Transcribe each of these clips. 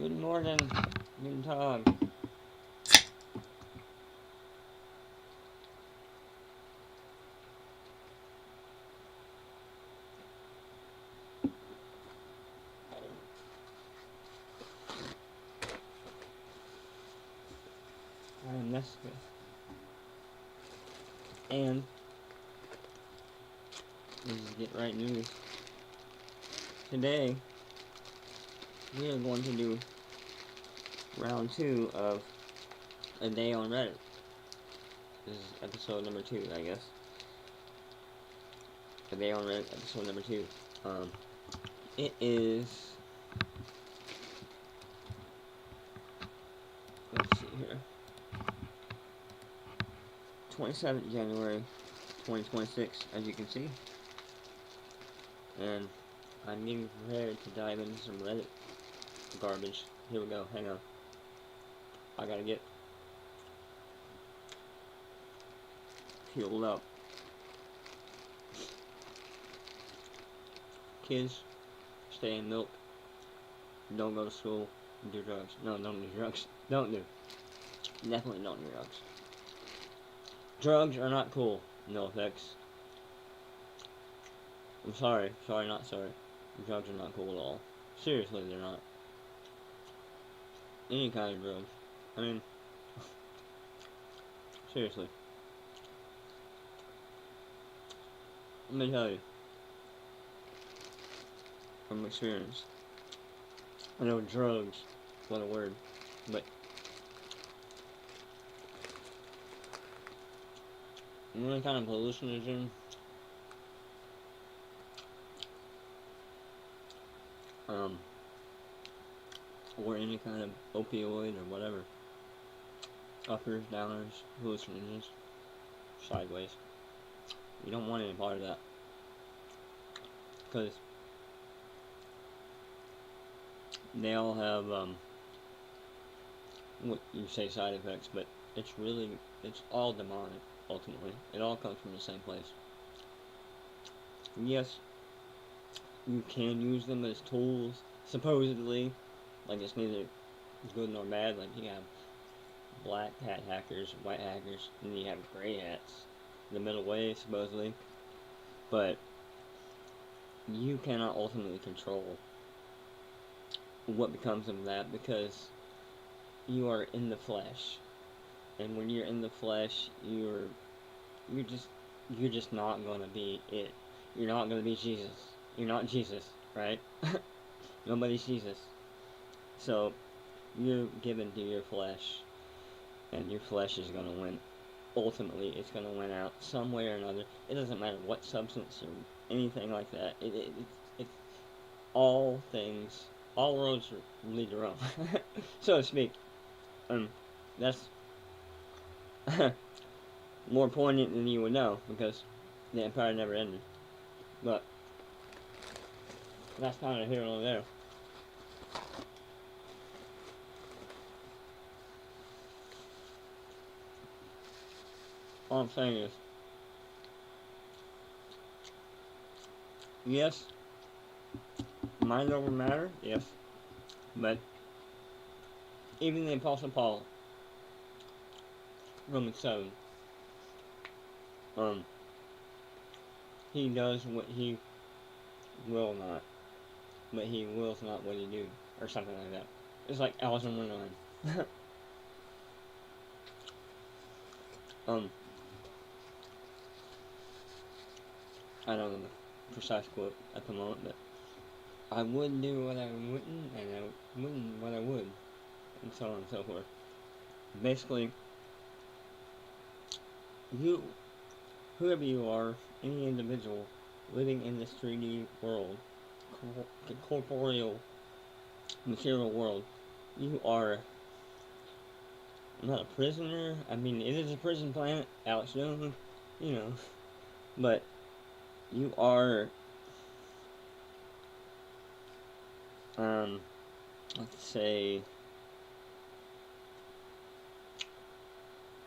Good morning. Guten Tag. I am Nesca. And this is Get Right News. Today, we are going to do round 2 of A Day on Reddit. This is episode number 2, I guess. A Day on Reddit, episode number 2. It is... Let's see here. 27th January 2026, as you can see. And I'm getting prepared to dive into some Reddit garbage. Here we go, hang on. I gotta get fueled up. Kids, stay in milk. Don't go to school. Do drugs. No, don't do drugs. Don't do. Definitely don't do drugs. Drugs are not cool. No effects. I'm sorry. Sorry, not sorry. Drugs are not cool at all. Seriously, they're not. Any kind of drugs. I mean, seriously. Let me tell you. From experience. I know drugs, what a word, but any kind of hallucinogen, or any kind of opioid or whatever, uppers, downers, hallucinogens, sideways. You don't want any part of that, because they all have, what you say side effects, but it's all demonic, ultimately. It all comes from the same place. Yes, you can use them as tools, supposedly. Like, it's neither good nor bad. Like, you have black hat hackers, white hackers, and then you have gray hats. The middle way, supposedly. But you cannot ultimately control what becomes of that, because you are in the flesh. And when you're in the flesh, you're just not gonna be it. You're not gonna be Jesus. You're not Jesus, right? Nobody's Jesus. So, you're given to your flesh, and your flesh is going to win. Ultimately, it's going to win out some way or another. It doesn't matter what substance or anything like that. It's all things, all roads lead to Rome, so to speak. That's more poignant than you would know, because the Empire never ended. But that's kind of here and there. All I'm saying is, yes, mind over matter, yes, but even the Apostle Paul, Romans 7, he does what he will not, but he wills not what he do, or something like that. It's like Alice in Wonderland. I don't know the precise quote at the moment, but I would do what I wouldn't, and I wouldn't what I would, and so on and so forth. Basically, you, whoever you are, any individual living in this 3D world, corporeal, material world, you are not a prisoner. I mean, it is a prison planet, Alex Jones, you know, but you are, let's say,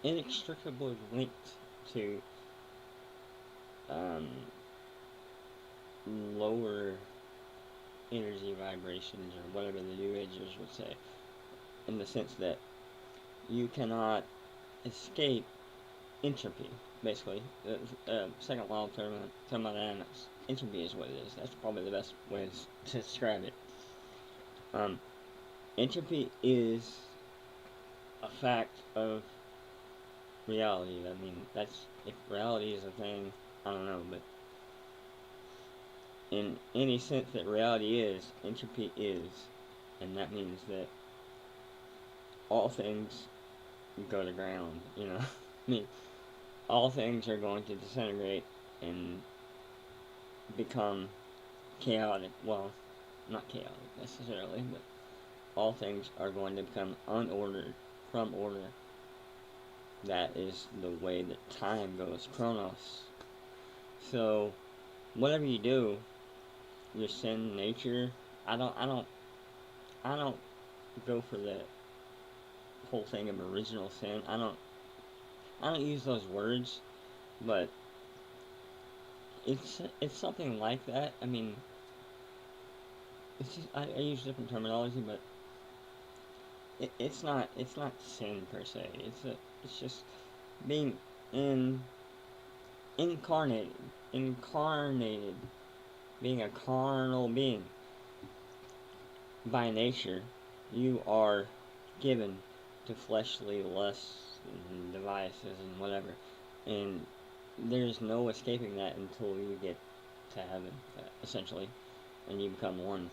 inextricably linked to, lower energy vibrations, or whatever the New Agers would say, in the sense that you cannot escape entropy, basically. The second law of thermodynamics. Entropy is what it is. That's probably the best way to describe it. Um, Entropy is a fact of reality. I mean, that's, if reality is a thing, I don't know, but in any sense that reality is, entropy is, and that means that all things go to ground, you know? I mean, all things are going to disintegrate and become chaotic. Well, not chaotic necessarily, but all things are going to become unordered from order. That is the way that time goes, chronos. So, whatever you do, your sin nature, I don't go for the whole thing of original sin. I don't use those words, but it's something like that. I mean, it's just, I use different terminology, but it's not sin per se. It's just being incarnated, being a carnal being. By nature, you are given to fleshly lusts and devices and whatever, and there's no escaping that until you get to heaven, essentially, and you become one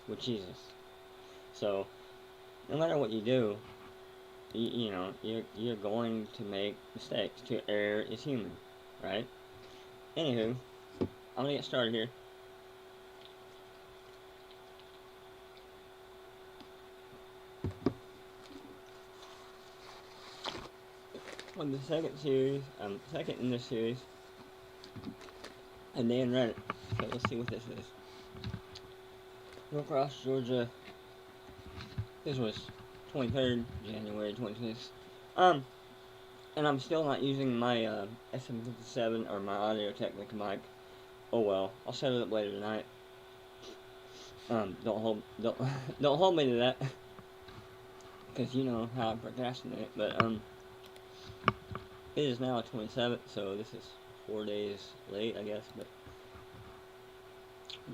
with Jesus. So, no matter what you do, you know, you're going to make mistakes. To err is human, right? Anywho, I'm gonna get started here. On the second series, second in this series, a day in Reddit. So let's see what this is. Norcross, Georgia. This was 23rd January 2026. And I'm still not using my SM57 or my Audio-Technica mic. Oh well, I'll set it up later tonight. Don't hold me to that, because you know how I procrastinate. But it is now 27th, so this is 4 days late, I guess. But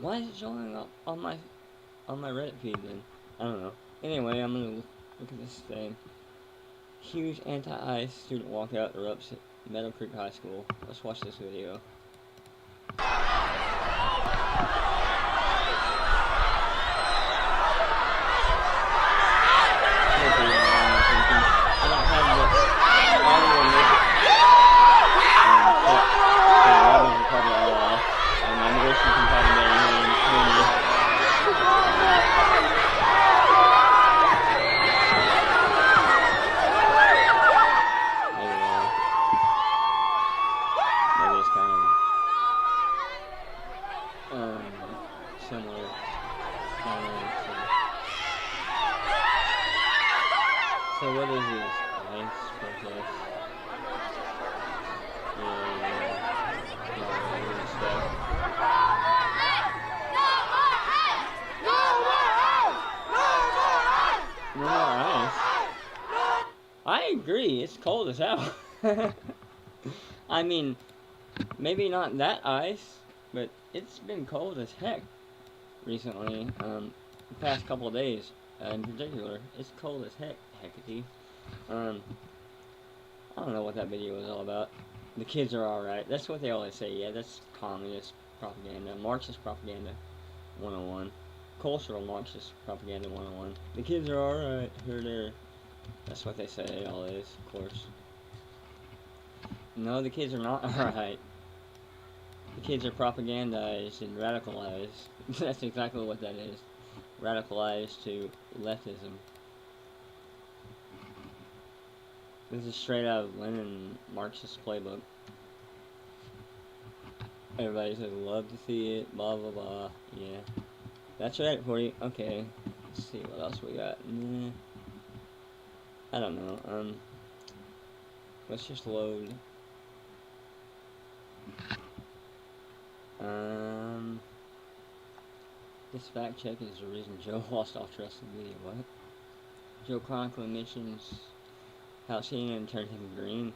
why is it showing up on my Reddit feed then? I don't know. Anyway, I'm gonna look at this thing. Huge anti-ICE student walkout erupts at Meadow Creek High School. Let's watch this video. Similar comments. So what is this? ICE protest. Stuff. No more ice. I agree, it's cold as hell. I mean, maybe not that ice, but it's been cold as heck recently. The past couple of days, in particular, it's cold as heckity. I don't know what that video was all about. The kids are alright. That's what they always say. Yeah, that's communist propaganda. Marxist propaganda 101. Cultural Marxist propaganda 101. The kids are alright. Here, there. That's what they say always, of course. No, the kids are not alright. The kids are propagandized and radicalized. That's exactly what that is. Radicalized to leftism. This is straight out of Lenin Marxist playbook. Everybody says, love to see it, blah blah blah. Yeah. That's right for you. Okay. Let's see what else we got. I don't know. Let's just load. This fact check is the reason Joe lost all trust in media. What? Joe chronically mentions how CNN turned him green.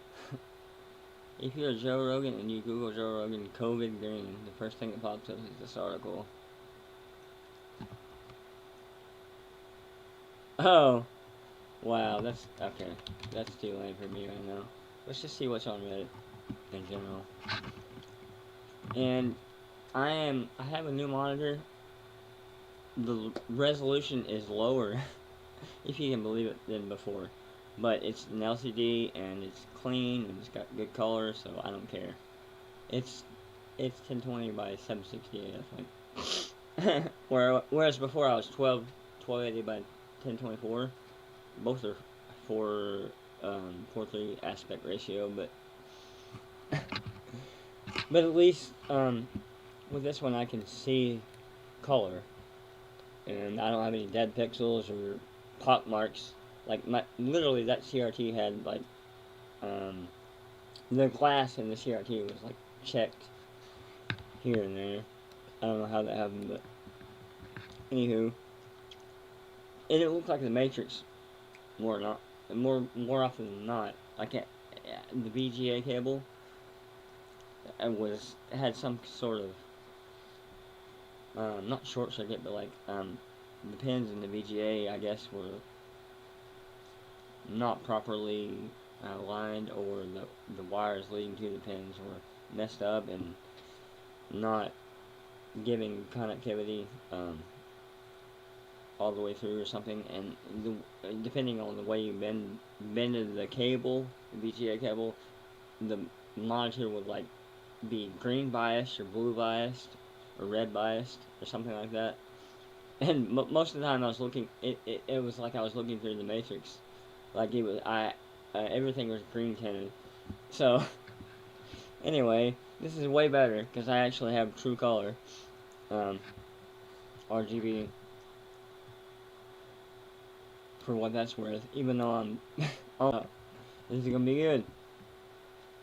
If you're Joe Rogan and you Google Joe Rogan COVID green, the first thing that pops up is this article. Oh, wow, that's okay. That's too late for me right now. Let's just see what's on Reddit in general. And I have a new monitor. The resolution is lower, if you can believe it, than before. But it's an LCD and it's clean and it's got good color, so I don't care. It's 1020 by 768, I think. Whereas before I was 1280 by 1024. Both are 4:3 aspect ratio, but but at least with this one I can see color, and I don't have any dead pixels or pop marks. Like literally that CRT had like the glass in the CRT was like checked here and there. I don't know how that happened, but anywho, and it looked like the Matrix more often than not. Like the VGA cable, it had some sort of not short circuit, but like the pins in the VGA, I guess, were not properly aligned, or the wires leading to the pins were messed up and not giving connectivity all the way through or something. And depending on the way you bended the cable, the VGA cable, the monitor would like be green biased or blue biased or red biased or something like that. And most of the time I was looking, it was like I was looking through the Matrix. Like it was, everything was green tinted. So, anyway, this is way better because I actually have true color, RGB, for what that's worth. Even though I'm, oh, this is gonna be good.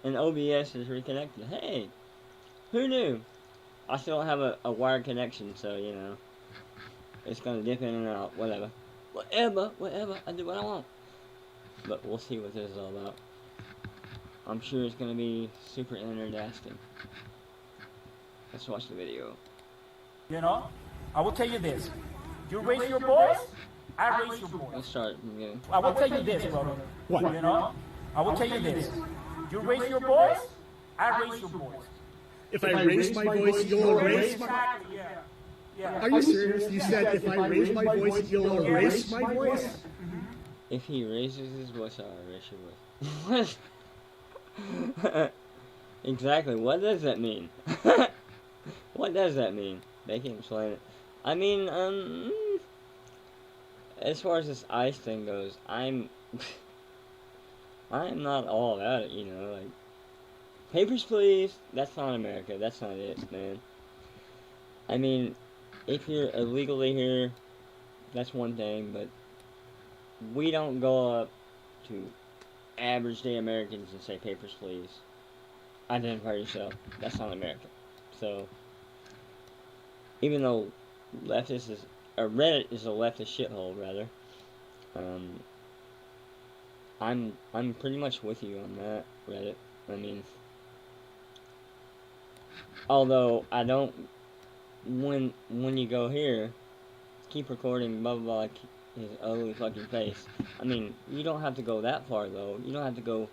And OBS is reconnected. Hey, who knew? I still don't have a wired connection, so you know, it's gonna dip in and out. Whatever. I do what I want. But we'll see what this is all about. I'm sure it's gonna be super interdasting. Let's watch the video. You know, I will tell you this. You raise your voice, I raise your voice. Let's start from the beginning. I will tell you this, brother. What? You know, I will tell you this. You raise your voice, I raise your voice. If I raise my voice, you'll erase my... Exactly, yeah. Are you serious? You said if I raise my voice, you'll erase my voice? If he raises his voice, I'll erase your voice. What? Exactly, what does that mean? What does that mean? They can explain it. I mean, as far as this ice thing goes, I'm not all about it, you know, like, papers, please. That's not America. That's not it, man. I mean, if you're illegally here, that's one thing, but we don't go up to average day Americans and say, papers, please. Identify yourself. That's not America. So, even though leftist is, or Reddit is a leftist shithole, rather, I'm pretty much with you on that, Reddit. I mean, although I don't, when you go here, keep recording, blah blah blah, like his ugly fucking face. I mean, you don't have to go that far though. You don't have to go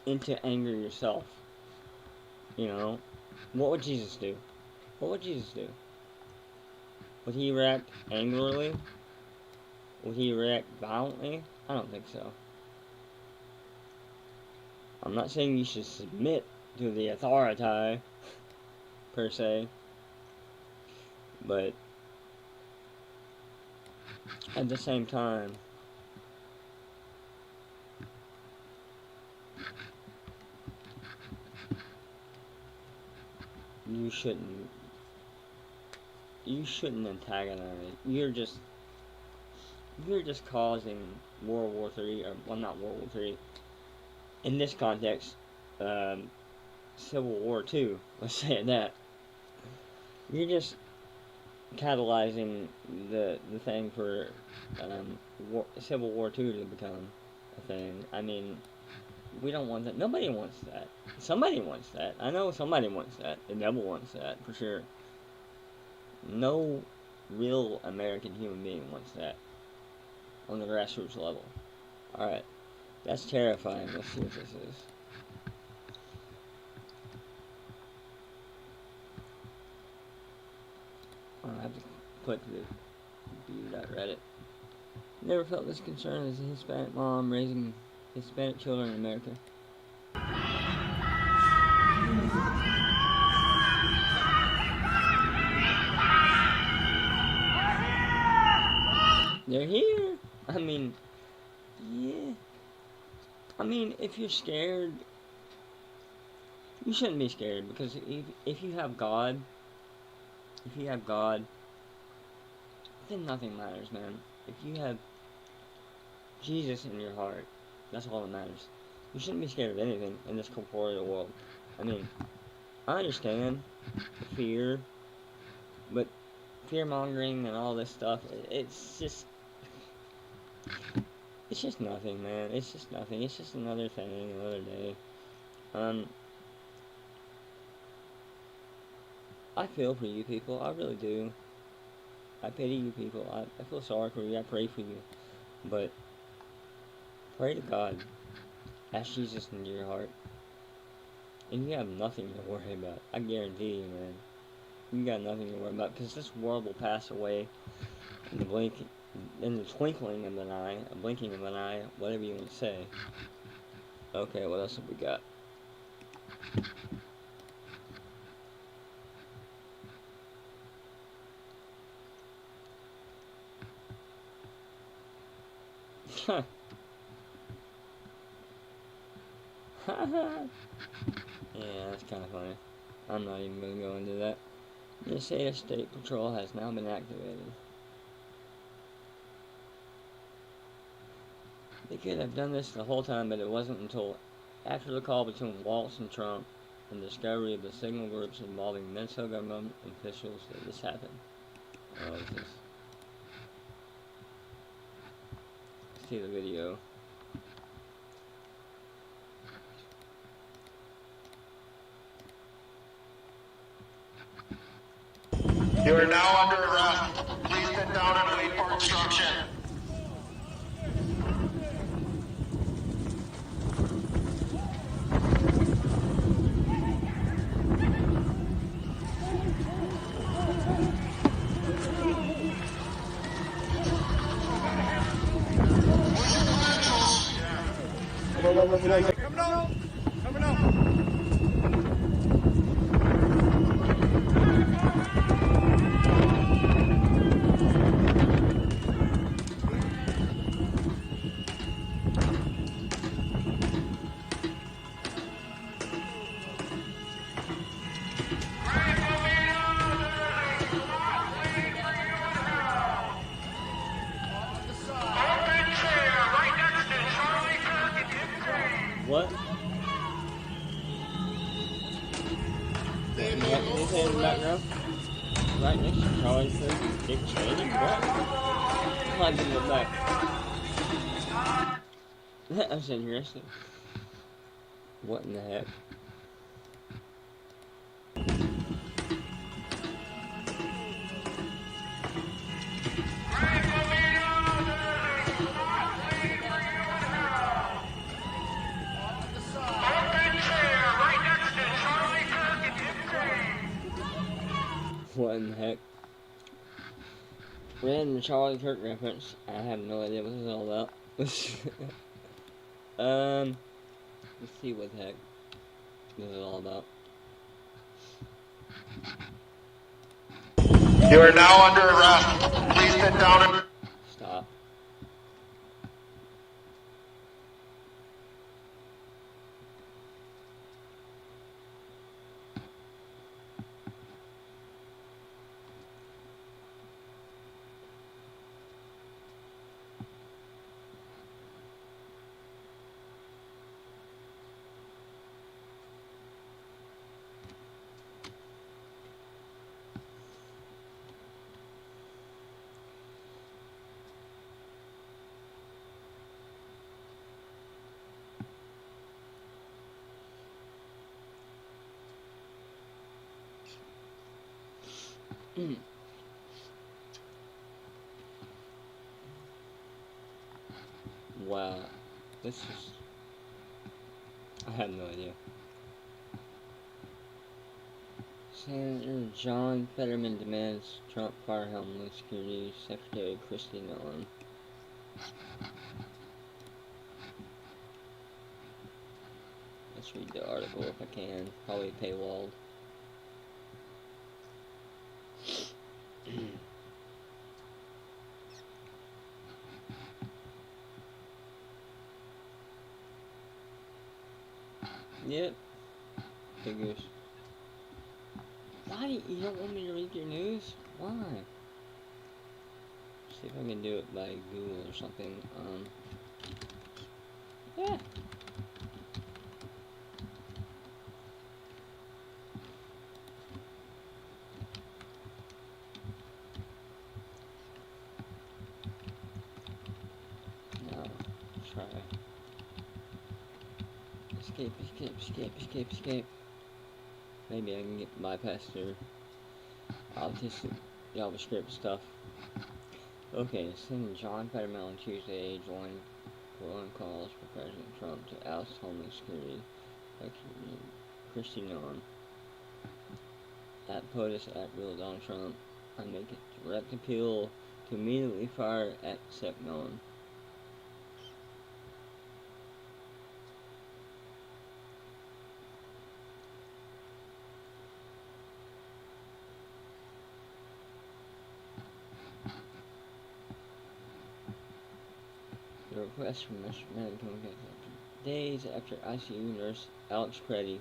into anger yourself. You know, what would Jesus do? What would Jesus do? Would he react angrily? Would he react violently? I don't think so. I'm not saying you should submit to the authority, per se, but at the same time, you shouldn't antagonize. You're just causing World War III, or well, not World War III. In this context, Civil War II. Let's say that. You're just catalyzing the thing for Civil War II to become a thing. I mean, we don't want that. Nobody wants that. Somebody wants that. I know somebody wants that. The devil wants that for sure. No real American human being wants that on the grassroots level. Alright, that's terrifying. Let's see what this is. I have to click the view.reddit. Never felt this concern as a Hispanic mom raising Hispanic children in America. They're here. I mean, yeah. I mean, if you're scared, you shouldn't be scared, because if you have God, then nothing matters, man. If you have Jesus in your heart, that's all that matters. You shouldn't be scared of anything in this corporeal world. I mean, I understand fear, but fear-mongering and all this stuff, it's just nothing, man. It's just nothing. It's just another thing, another day. I feel for you people. I really do. I pity you people. I feel sorry for you. I pray for you. But pray to God. Ask Jesus into your heart. And you have nothing to worry about. I guarantee you, man. You got nothing to worry about. Because this world will pass away in the twinkling of an eye, a blinking of an eye, whatever you want to say. Okay, what else have we got? Yeah, that's kind of funny. I'm not even going to go into that. The Minnesota State Patrol has now been activated. They could have done this the whole time, but it wasn't until after the call between Waltz and Trump and the discovery of the signal groups involving Minnesota government officials that this happened. Oh, what's this? Let's see the video. You are now under arrest. Please sit down and wait for instruction. Coming out. Coming out. What? Anything in the background? Right next to Charlie Kirk and Dick Cheney? What? I didn't look back. That's interesting. What in the heck? What in the heck? Random Charlie Kirk reference. I have no idea what this is all about. Let's see what the heck this is all about. You are now under arrest. Please sit down and... Stop. Wow. This is... I have no idea. Senator John Fetterman demands Trump fire Homeland Security Secretary Kristi Noem. Let's read the article if I can. Probably paywalled. Yep. Figures. Why? You don't want me to read your news? Why? See if I can do it by Google or something. Yeah. No. Try. Escape, escape, escape, escape, escape. Maybe I can get bypass their autistic JavaScript stuff. Okay, Senator John Fetterman on Tuesday joined growing calls for President Trump to oust Homeland Security Secretary Kristi Noem. At POTUS at Real Donald Trump, I make a direct appeal to immediately fire at Sec Noem. The request from Mr. Medical days after ICU nurse Alex Preddy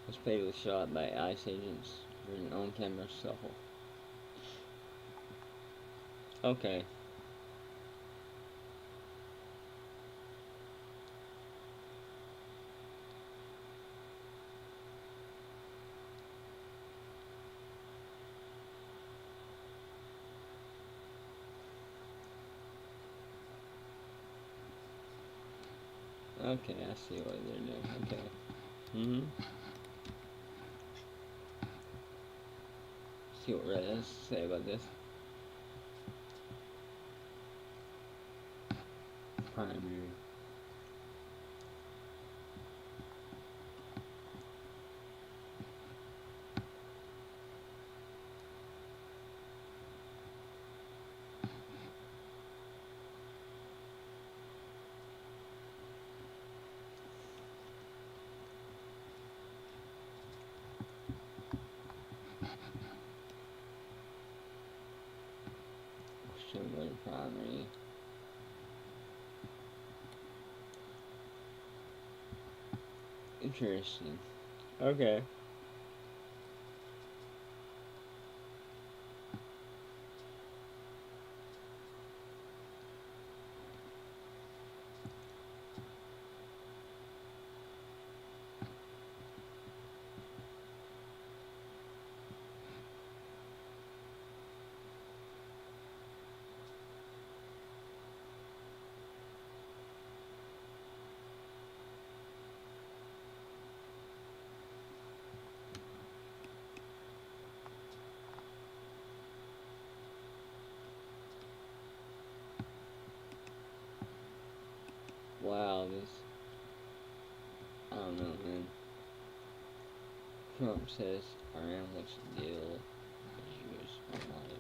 was fatally shot by ICE agents during an on-camera scuffle. Okay. Okay, I see what they're doing. Okay. See what Reddit has to say about this. Primary. Should go to primary. Interesting. Okay. Wow, this... I don't know, man. Trump says Iran looks the deal. As